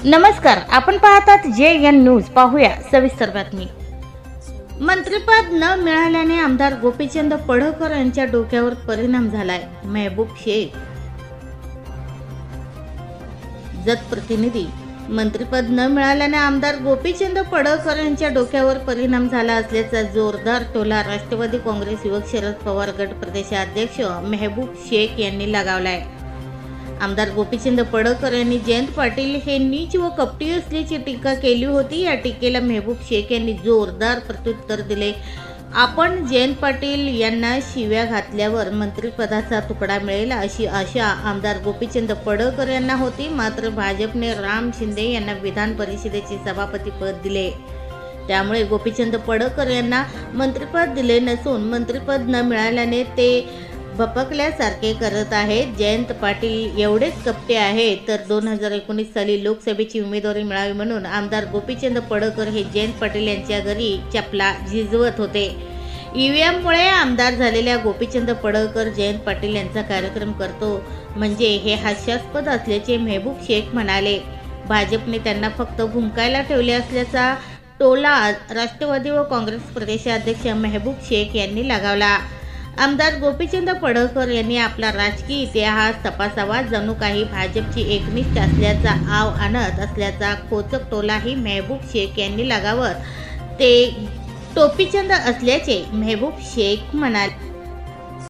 नमस्कार, आपण पाहतात JN न्यूज. पाहूया सविस्तर बातमी. मंत्रिपद न मिळाल्याने आमदार गोपीचंद पडळकर यांच्या डोक्यावर परिणाम झालाय. मेहबूब शेख. जत प्रतिनिधी. मंत्रिपद न मिळाल्याने आमदार गोपीचंद पडळकर यांच्या डोक्यावर परिणाम झाला असल्याचा जोरदार टोला राष्ट्रवादी काँग्रेस युवक शरद पवार गट प्रदेशाध्यक्ष मेहबूब शेख यांनी लगावलाय. आमदार गोपीचंद पडळकर यांनी जयंत पाटील हे नीच व कपटी असल्याची टीका केली होती. या टीकेला मेहबूब शेख यांनी जोरदार प्रत्युत्तर दिले. आपण जयंत पाटील यांना शिव्या घातल्यावर मंत्रिपदाचा तुकडा मिळेल अशी आशा आमदार गोपीचंद पडळकर यांना होती. मात्र भाजपने राम शिंदे यांना विधान परिषदेचे सभापतीपद दिले. त्यामुळे गोपीचंद पडळकर यांना मंत्रिपद दिले नसून मंत्रिपद न मिळाल्याने ते भपकल्यासारखे करत आहेत. जयंत पाटील एवढेच कपटे आहेत तर 2019 साली लोकसभेची उमेदवारी मिळावी म्हणून आमदार गोपीचंद पडळकर हे जयंत पाटील यांच्या घरी चपला झिजवत होते. EVMमुळे आमदार झालेल्या गोपीचंद पडळकर जयंत पाटील यांचा कार्यक्रम करतो म्हणजे हे हास्यास्पद असल्याचे मेहबूब शेख म्हणाले. भाजपने त्यांना फक्त भुंकायला ठेवले असल्याचा टोला राष्ट्रवादी व काँग्रेस प्रदेशाध्यक्ष मेहबूब शेख यांनी लगावला. आमदार गोपीचंद पडळकर यांनी आपला राजकीय इतिहास तपासावा, जणू काही भाजपची एकनिष्ठ असल्याचा आव आणत असल्याचा खोचक टोलाही मेहबूब शेख यांनी लगावत ते टोपीचंद असल्याचे मेहबूब शेख म्हणाले.